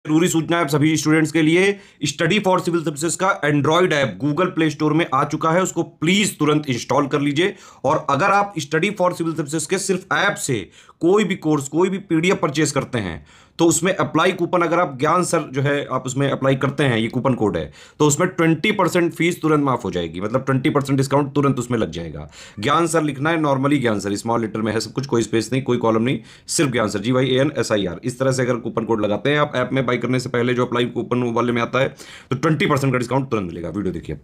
जरूरी सूचना है सभी स्टूडेंट्स के लिए। स्टडी फॉर सिविल सर्विसेज का Android app Google play store में आ चुका है, उसको प्लीज तुरंत इंस्टॉल कर लीजिए। और अगर आप स्टडी फॉर सिविल सर्विसेज के सिर्फ ऐप से कोई भी कोर्स, कोई भी पीडीएफ परचेस करते हैं तो उसमें अप्लाई कूपन, अगर आप ज्ञान सर जो है आप उसमें अप्लाई करते हैं, ये कूपन कोड है, तो उसमें 20% फीस तुरंत माफ हो जाएगी, मतलब 20% डिस्काउंट तुरंत उसमें लग जाएगा। ज्ञान सर लिखना है, नॉर्मली ज्ञान सर स्मॉल लेटर में है सब कुछ, कोई स्पेस नहीं, कोई कॉलम नहीं, सिर्फ ज्ञान सर, GYANSIR। इस तरह से अगर कूपन कोड लगाते हैं आप ऐप में बाई करने से पहले, जो अप्लाई कूपन वाले में आता है, तो 20% का डिस्काउंट तुरंत मिलेगा। वीडियो देखिए।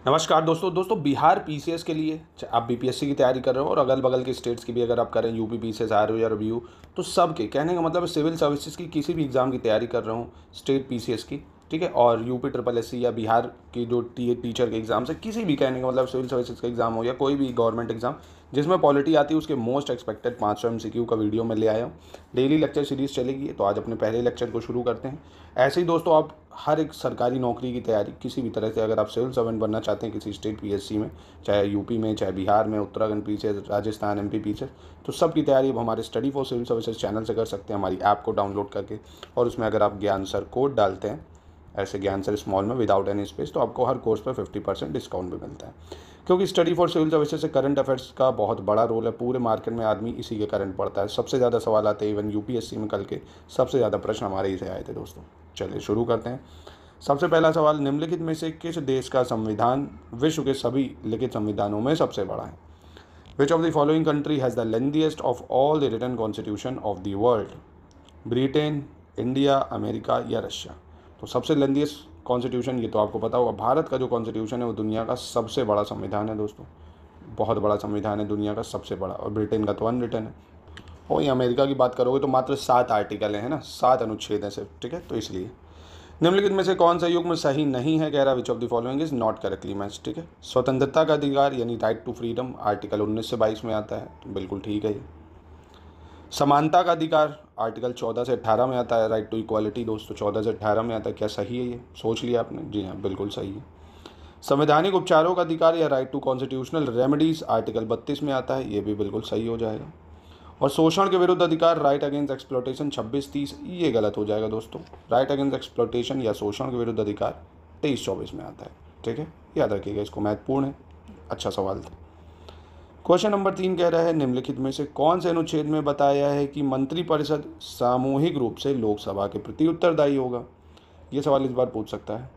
नमस्कार दोस्तों बिहार पीसीएस के लिए आप बीपीएससी की तैयारी कर रहे हो और अगल बगल के स्टेट्स की भी अगर आप करें, यूपी पीसीएस, आरओ या रिव्यू, तो सबके कहने का मतलब सिविल सर्विसेज की किसी भी एग्ज़ाम की तैयारी कर रहा हूँ, स्टेट पीसीएस की, ठीक है, और यूपी ट्रिपल एससी या बिहार की जो टीचर के एग्जाम से, किसी भी कहने का मतलब सिविल सर्विसेज का एग्जाम हो या कोई भी गवर्नमेंट एग्जाम जिसमें पॉलिटी आती है, उसके मोस्ट एक्सपेक्टेड 500 MCQ का वीडियो मैं ले आया हूँ। डेली लेक्चर सीरीज़ चलेगी, तो आज अपने पहले लेक्चर को शुरू करते हैं। ऐसे ही दोस्तों आप हर एक सरकारी नौकरी की तैयारी किसी भी तरह से, अगर आप सिविल सर्वेंट बनना चाहते हैं किसी स्टेट पीएससी में, चाहे यूपी में, चाहे बिहार में, Uttarakhand PCS, Rajasthan MP PCS, तो सबकी तैयारी अब हमारे study for civil services channel से कर सकते हैं, हमारी ऐप को डाउनलोड करके। और उसमें अगर आप ज्ञान सर कोड डालते हैं, ऐसे ज्ञान सर स्मॉल में विदाउट एनी स्पेस, तो आपको हर कोर्स पर 50% डिस्काउंट भी मिलता है। क्योंकि स्टडी फॉर सिविल सर्विसेज से करंट अफेयर्स का बहुत बड़ा रोल है, पूरे मार्केट में आदमी इसी के करंट पढ़ता है, सबसे ज़्यादा सवाल आते हैं। इवन यूपीएससी में कल के सबसे ज़्यादा प्रश्न हमारे ही से आए थे दोस्तों। चलिए शुरू करते हैं। सबसे पहला सवाल, निम्नलिखित में से किस देश का संविधान विश्व के सभी लिखित संविधानों में सबसे बड़ा है? Which of the following country has the lengthiest of all the written constitution of the world? Britain, India, America या रशिया? तो सबसे लेंथीएस्ट कॉन्स्टिट्यूशन, ये तो आपको पता होगा, भारत का जो कॉन्स्टिट्यूशन है वो दुनिया का सबसे बड़ा संविधान है दोस्तों, बहुत बड़ा संविधान है, दुनिया का सबसे बड़ा। और ब्रिटेन का तो अनरिटन है। और ये अमेरिका की बात करोगे तो मात्र 7 आर्टिकल हैं, है ना, 7 अनुच्छेद हैं सिर्फ, ठीक है। तो इसलिए निम्नलिखित में से कौन सा युग्म सही नहीं है, कह रहा विच of the following is not correctly match, ठीक है। स्वतंत्रता का अधिकार यानी राइट टू फ्रीडम आर्टिकल 19 से 22 में आता है, तो बिल्कुल ठीक है ये। समानता का अधिकार आर्टिकल 14 से 18 में आता है। राइट टू इक्वालिटी दोस्तों 14 से 18 में आता है। क्या सही है ये? सोच लिया आपने? जी हाँ, बिल्कुल सही है। संवैधानिक उपचारों का अधिकार या right to constitutional remedies article 32 में आता है, ये भी बिल्कुल सही हो जाएगा। और शोषण के विरुद्ध अधिकार राइट अगेंस्ट एक्सप्लॉयटेशन 26-30, ये गलत हो जाएगा दोस्तों। राइट अगेंस्ट एक्सप्लॉयटेशन या शोषण के विरुद्ध अधिकार 23-24 में आता है, ठीक है, याद रखिएगा इसको, महत्वपूर्ण है, अच्छा सवाल था। क्वेश्चन नंबर 3 कह रहा है, निम्नलिखित में से कौन से अनुच्छेद में बताया है कि मंत्रिपरिषद सामूहिक रूप से लोकसभा के प्रति उत्तरदायी होगा? ये सवाल इस बार पूछ सकता है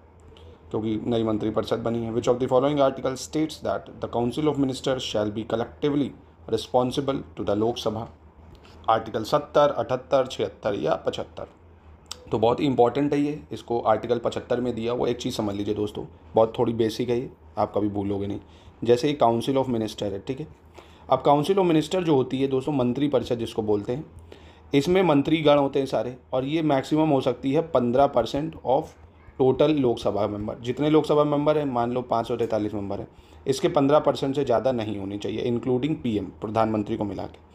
क्योंकि नई मंत्रिपरिषद बनी है। Which of the following article states that the council of ministers shall be collectively responsible to the Lok Sabha? Article 70, 78, 76 या 75? तो बहुत ही इंपॉर्टेंट है ये, इसको आर्टिकल 75 में दिया हुआ। एक चीज़ समझ लीजिए दोस्तों, बहुत थोड़ी बेसिक है ये, आप कभी भूलोगे नहीं। जैसे ये काउंसिल ऑफ मिनिस्टर है, ठीक है। अब काउंसिल ऑफ मिनिस्टर जो होती है दोस्तों, मंत्रिपरिषद जिसको बोलते हैं, इसमें मंत्रीगण होते हैं सारे, और ये मैक्सिमम हो सकती है 15% ऑफ टोटल लोकसभा मेंबर। जितने लोकसभा मेंबर हैं, मान लो 543 मेंबर हैं, इसके 15% से ज़्यादा नहीं होनी चाहिए, इंक्लूडिंग पीएम, प्रधानमंत्री को मिला के।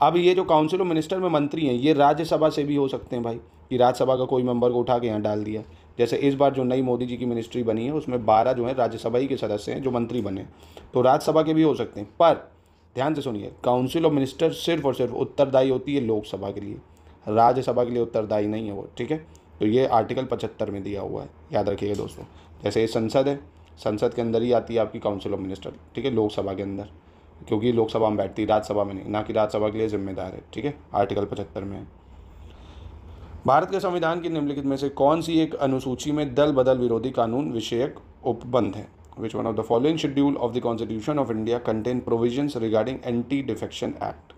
अब ये जो काउंसिल ऑफ मिनिस्टर में मंत्री हैं, ये राज्यसभा से भी हो सकते हैं भाई, कि राज्यसभा का कोई मेंबर को उठा के यहाँ डाल दिया। जैसे इस बार जो नई मोदी जी की मिनिस्ट्री बनी है, उसमें 12 जो है राज्यसभा ही के सदस्य हैं जो मंत्री बने, तो राज्यसभा के भी हो सकते हैं। पर ध्यान से सुनिए, काउंसिल ऑफ मिनिस्टर सिर्फ और सिर्फ उत्तरदायी होती है लोकसभा के लिए, राज्यसभा के लिए उत्तरदायी नहीं है वो, ठीक है। तो ये आर्टिकल 75 में दिया हुआ है, याद रखिएगा दोस्तों। जैसे ये संसद है, संसद के अंदर ही आती है आपकी काउंसिल ऑफ मिनिस्टर, ठीक है, लोकसभा के अंदर, क्योंकि लोकसभा में बैठती है, राज्यसभा में नहीं, ना कि राज्यसभा के लिए जिम्मेदार है, ठीक है, आर्टिकल 75 में है। भारत के संविधान की निम्नलिखित में से कौन सी एक अनुसूची में दल बदल विरोधी कानून विषयक उपबंध है? Which one of the following schedule of the constitution of India contain provisions regarding anti defection act?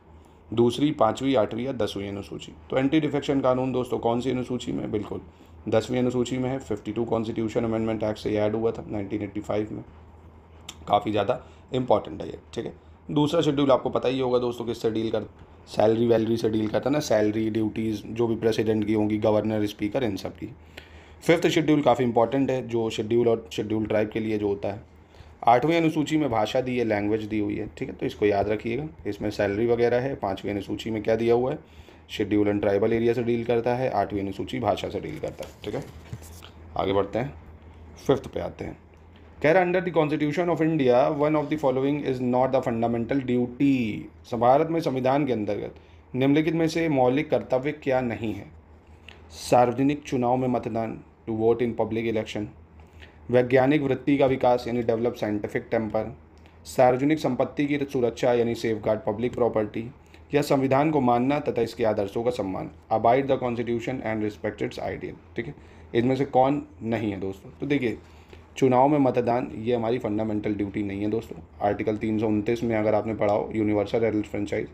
दूसरी, 5वीं, 8वीं या 10वीं अनुसूची? तो एंटी डिफेक्शन कानून दोस्तों कौन सी अनुसूची में? बिल्कुल 10वीं अनुसूची में है। 52 कॉन्स्टिट्यूशन अमेंडमेंट एक्ट से ऐड हुआ था 1985 में। काफ़ी ज़्यादा इंपॉर्टेंट है ये, ठीक है। दूसरा शेड्यूल आपको पता ही होगा दोस्तों, किससे डील कर, सैलरी वैलरी से डील करता है ना, सैलरी, ड्यूटीज़ जो भी प्रेसिडेंट की होंगी, गवर्नर, स्पीकर, इन सब की। 5th शेड्यूल काफ़ी इंपॉर्टेंट है, जो शेड्यूल और शेड्यूल ट्राइब के लिए जो होता है। 8वीं अनुसूची में भाषा दी है, लैंग्वेज दी हुई है, ठीक है, तो इसको याद रखिएगा, इसमें सैलरी वगैरह है। 5वीं अनुसूची में क्या दिया हुआ है? शेड्यूल एंड ट्राइबल एरिया से डील करता है। 8वीं अनुसूची भाषा से डील करता है, ठीक है। आगे बढ़ते हैं, 5th पे आते हैं। कह रहा under the constitution of India one of the following is not the fundamental duty. Bharat में संविधान के अंतर्गत निम्नलिखित में से मौलिक कर्तव्य क्या नहीं है? सार्वजनिक चुनाव में मतदान, to vote in public election. वैज्ञानिक वृत्ति का विकास यानी डेवलप साइंटिफिक टेम्पर। सार्वजनिक संपत्ति की सुरक्षा यानी सेफ गार्ड पब्लिक प्रॉपर्टी। या संविधान को मानना तथा इसके आदर्शों का सम्मान, abide the constitution and respect it's ideal. ठीक है, इसमें से कौन नहीं है दोस्तों? तो देखिए, चुनाव में मतदान ये हमारी फंडामेंटल ड्यूटी नहीं है दोस्तों। आर्टिकल 329 में अगर आपने पढ़ा हो, यूनिवर्सल हेल्थ फ्रेंचाइज,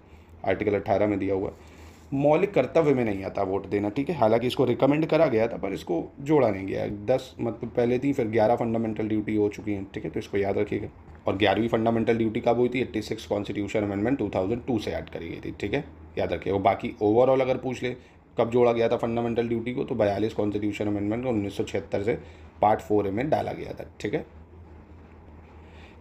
आर्टिकल 18 में दिया हुआ है। मौलिक कर्तव्य में नहीं आता वोट देना। ठीक है, हालांकि इसको रिकमेंड करा गया था पर इसको जोड़ा नहीं गया। 10 मतलब पहले थी, फिर 11 फंडामेंटल ड्यूटी हो चुकी हैं। ठीक है, तो इसको याद रखिएगा। और 11वीं फंडामेंटल ड्यूटी कब हुई थी? 86 कॉन्स्टिट्यूशन अमेंडमेंट 2002 से ऐड करी गई थी। ठीक है, याद रखिएगा। बाकी ओवरऑल अगर पूछ ले कब जोड़ा गया था फंडामेंटल ड्यूटी को, तो 42 कॉन्स्टिट्यूशन अमेंडमेंट को 1976 से पार्ट 4A में डाला गया था। ठीक है,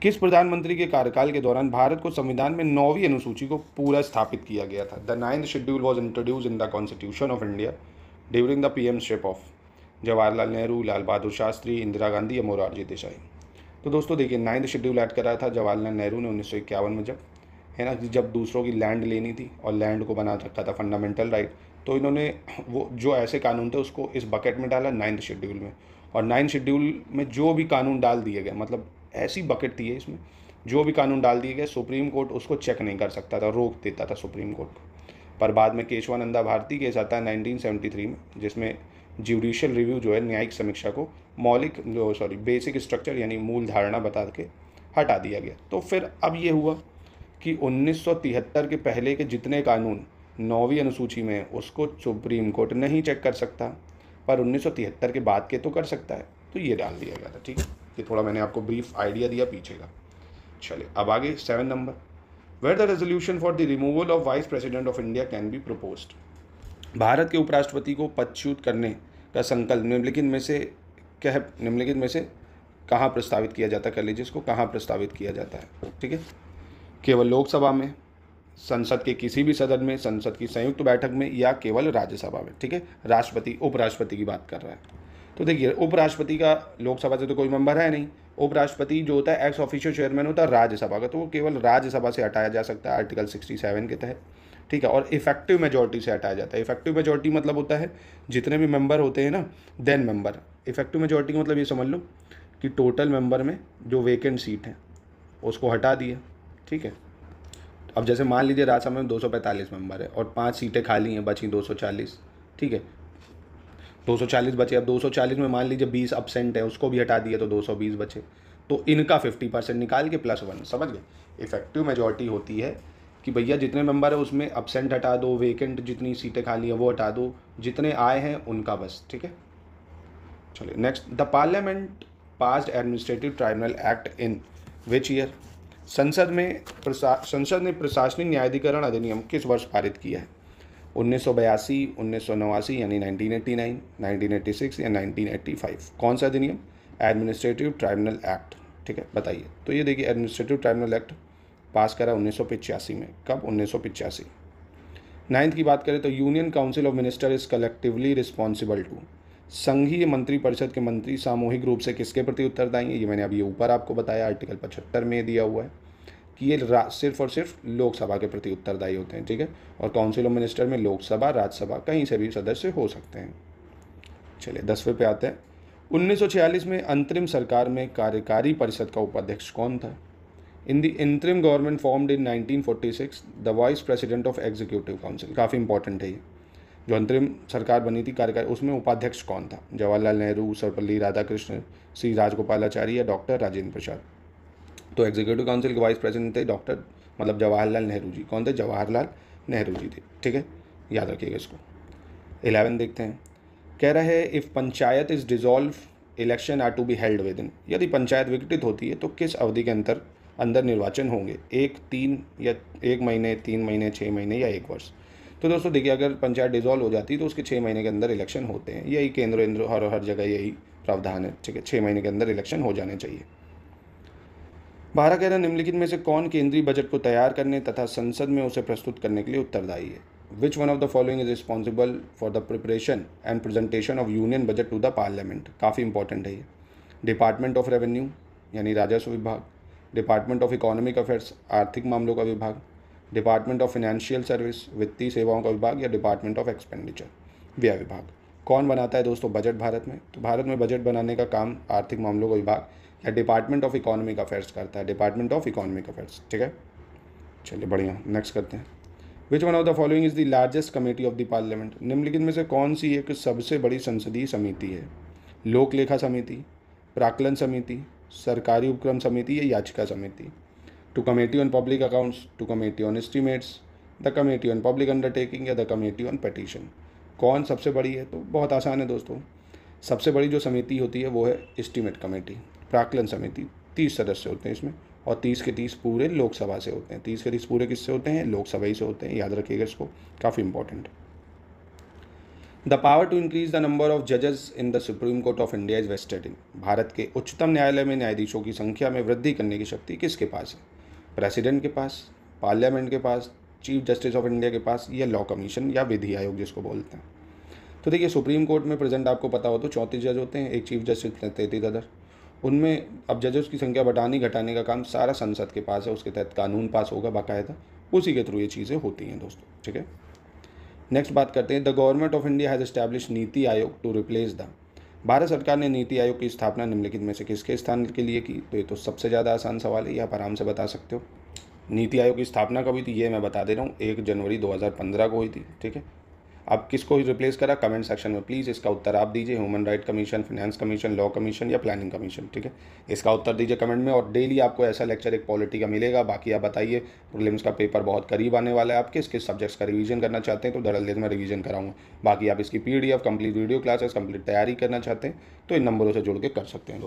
किस प्रधानमंत्री के कार्यकाल के दौरान भारत को संविधान में 9वीं अनुसूची को पूरा स्थापित किया गया था? The 9th schedule was introduced in the constitution of India during the PMship of Jawaharlal Nehru, Lal Bahadur Shastri, Indira Gandhi या मोरारजी देसाई। तो दोस्तों देखिए, 9th शेड्यूल ऐड करा था जवाहरलाल नेहरू ने 1951 में, जब है ना, जब दूसरों की लैंड लेनी थी और लैंड को बना रखा था फंडामेंटल राइट, तो इन्होंने वो जो ऐसे कानून थे उसको इस बकेट में डाला 9th शेड्यूल में। और 9th शेड्यूल में जो भी कानून डाल दिए गए, मतलब ऐसी बकेट थी इसमें, जो भी कानून डाल दिए गए सुप्रीम कोर्ट उसको चेक नहीं कर सकता था, रोक देता था सुप्रीम कोर्ट को। पर बाद में केशवानंदा भारती केस आता है 1973 में, जिसमें जुडिशियल रिव्यू जो है, न्यायिक समीक्षा को बेसिक स्ट्रक्चर यानी मूल धारणा बता के हटा दिया गया। तो फिर अब ये हुआ कि 1973 के पहले के जितने कानून 9वीं अनुसूची में है उसको सुप्रीम कोर्ट नहीं चेक कर सकता, पर 1973 के बाद के तो कर सकता है। तो ये डाल दिया गया था। ठीक है, ये थोड़ा मैंने आपको ब्रीफ आइडिया दिया पीछे का। चलिए अब आगे 7 number, where the resolution for the removal of vice president of India can be proposed. Bharat के उपराष्ट्रपति को पदच्युत करने का संकल्प निम्नलिखित में से कहाँ प्रस्तावित किया जाता है? कर लीजिए इसको, कहाँ प्रस्तावित किया जाता है? ठीक है, केवल लोकसभा में, संसद के किसी भी सदन में, संसद की संयुक्त बैठक में, या केवल राज्यसभा में। ठीक है, राष्ट्रपति उपराष्ट्रपति की बात कर रहा है। तो देखिए, उपराष्ट्रपति का लोकसभा से तो कोई मेंबर है नहीं। उपराष्ट्रपति जो होता है एक्स ऑफिशियो चेयरमैन होता है राज्यसभा का, तो वो केवल राज्यसभा से हटाया जा सकता है आर्टिकल 67 के तहत। ठीक है, और इफेक्टिव मेजॉरिटी से हटाया जाता है। इफेक्टिव मेजॉरिटी मतलब होता है जितने भी मेंबर होते हैं ना, देन मेंबर। इफेक्टिव मेजॉरिटी का मतलब ये समझ लो कि टोटल मेंबर में जो वेकेंट सीट है उसको हटा दिया। ठीक है, अब जैसे मान लीजिए राज्यसभा में 245 मेंबर है और 5 सीटें खाली हैं, बची 240। ठीक है, 240 बचे। अब 240 में मान लीजिए 20 अब्सेंट है, उसको भी हटा दिया तो 220 बचे। तो इनका 50% निकाल के +1, समझ गए? इफेक्टिव मेजॉरिटी होती है कि भैया जितने मेंबर है उसमें अब्सेंट हटा दो, वेकेंट जितनी सीटें खाली है वो हटा दो, जितने आए हैं उनका बस। ठीक है, चलिए next, the parliament passed administrative tribunal act in which year. संसद ने प्रशासनिक न्यायाधिकरण अधिनियम किस वर्ष पारित किया है? 1982, 1989 यानी 1989, 1986 या 1985? कौन सा अधिनियम? Administrative tribunal act. ठीक है, बताइए। तो ये देखिए, एडमिनिस्ट्रेटिव ट्राइब्यूनल एक्ट पास करा 1985 में। कब? 1985। 9th की बात करें तो union council of minister is collectively responsible to. संघीय मंत्रिपरिषद के मंत्री सामूहिक रूप से किसके प्रति उत्तरदायी है? ये मैंने अभी ऊपर आपको बताया, आर्टिकल 75 में दिया हुआ है कि ये सिर्फ और सिर्फ लोकसभा के प्रति उत्तरदायी होते हैं। ठीक है, और काउंसिल ऑफ मिनिस्टर में लोकसभा, राज्यसभा कहीं से भी सदस्य हो सकते हैं। चलिए 10वें पे आते हैं। 1946 में अंतरिम सरकार में कार्यकारी परिषद का उपाध्यक्ष कौन था? In the interim government formed in 1946 the vice president of executive council. काफ़ी इंपॉर्टेंट है ये, जो अंतरिम सरकार बनी थी कार्यकारी, उसमें उपाध्यक्ष कौन था? जवाहरलाल नेहरू, सर्वपल्ली राधाकृष्णन, श्री राजगोपालाचारी या डॉक्टर राजेंद्र प्रसाद? तो एग्जीक्यूटिव काउंसिल के वाइस प्रेसिडेंट थे जवाहरलाल नेहरू जी। कौन थे? जवाहरलाल नेहरू जी थे। ठीक है, याद रखिएगा इसको। 11 देखते हैं। कह रहा है if panchayat is dissolve election are to be held within. यदि पंचायत विघटित होती है तो किस अवधि के अंदर निर्वाचन होंगे? 1, 3 या 1 महीने, 3 महीने, 6 महीने या 1 वर्ष? तो दोस्तों देखिए, अगर पंचायत डिजॉल्व हो जाती है तो उसके 6 महीने के अंदर इलेक्शन होते हैं। यही केंद्र हर जगह यही प्रावधान है। ठीक है, 6 महीने के अंदर इलेक्शन हो जाने चाहिए। 12 कह रहा है निम्नलिखित में से कौन केंद्रीय बजट को तैयार करने तथा संसद में उसे प्रस्तुत करने के लिए उत्तरदायी है? Which one of the following is responsible for the preparation and presentation of union budget to the parliament? काफ़ी इंपॉर्टेंट है ये। डिपार्टमेंट ऑफ रेवेन्यू यानी राजस्व विभाग, डिपार्टमेंट ऑफ इकोनॉमिक अफेयर्स आर्थिक मामलों का विभाग, डिपार्टमेंट ऑफ फाइनेंशियल सर्विस, वित्तीय सेवाओं का विभाग, या डिपार्टमेंट ऑफ एक्सपेंडिचर, व्यय विभाग। कौन बनाता है दोस्तों बजट भारत में? तो भारत में बजट बनाने का काम आर्थिक मामलों का विभाग या डिपार्टमेंट ऑफ इकोनॉमिक अफेयर्स करता है, डिपार्टमेंट ऑफ इकोनॉमिक अफेयर्स। ठीक है, चलिए बढ़िया, नेक्स्ट करते हैं। विच one of the following is the largest committee of the parliament? निम्नलिखित में से कौन सी एक सबसे बड़ी संसदीय समिति है? लोक लेखा समिति, प्राक्कलन समिति, सरकारी उपक्रम समिति या याचिका समिति? To committee on public accounts, to committee on estimates, the committee on public undertaking या द कमेटी ऑन पटिशन? कौन सबसे बड़ी है? तो बहुत आसान है दोस्तों, सबसे बड़ी जो समिति होती है वो है एस्टीमेट कमेटी। प्राक्कलन समिति 30 सदस्य होते हैं इसमें, और 30 के 30 पूरे लोकसभा से होते हैं। 30 के 30 पूरे किससे होते हैं? लोकसभा ही से होते हैं, याद रखिएगा इसको, काफ़ी important. The power to increase the number of जजेस in the supreme court of India is vested in? Bharat के उच्चतम न्यायालय में न्यायाधीशों की संख्या में वृद्धि करने की शक्ति किसके पास है? प्रेसिडेंट के पास, पार्लियामेंट के पास, चीफ जस्टिस ऑफ इंडिया के पास, या लॉ कमीशन या विधि आयोग जिसको बोलते हैं? तो देखिए, सुप्रीम कोर्ट में प्रेजेंट आपको पता हो तो 34 जज होते हैं, एक चीफ जस्टिस 33 अदर। उनमें अब जजेस की संख्या बढ़ाने घटाने का काम सारा संसद के पास है, उसके तहत कानून पास होगा बाकायदा, उसी के थ्रू ये चीज़ें होती हैं दोस्तों। ठीक है, नेक्स्ट बात करते हैं। The government of India has establish NITI Aayog to replace the? Bharat सरकार ने नीति आयोग की स्थापना निम्नलिखित में से किसके स्थान के लिए की? तो ये तो सबसे ज़्यादा आसान सवाल है, ये आप आराम से बता सकते हो। नीति आयोग की स्थापना कब हुई थी ये मैं बता दे रहा हूँ, 1 जनवरी 2015 को हुई थी। ठीक है, अब किसको रिप्लेस करा? कमेंट सेक्शन में प्लीज़ इसका उत्तर आप दीजिए, human right commission, finance commission, law commission या प्लानिंग कमीशन। ठीक है, इसका उत्तर दीजिए कमेंट में। और डेली आपको ऐसा लेक्चर एक पॉलिटी का मिलेगा। बाकी आप बताइए, प्रीलिम्स का पेपर बहुत करीब आने वाला है, आप किस किस सब्जेक्ट्स का रिवीजन करना चाहते हैं तो धड़ल्ले में रिवीजन कराऊंगा। बाकी आप इसकी PDF complete video classes complete तैयारी करना चाहते हैं तो इन नंबरों से जुड़ के कर सकते हैं।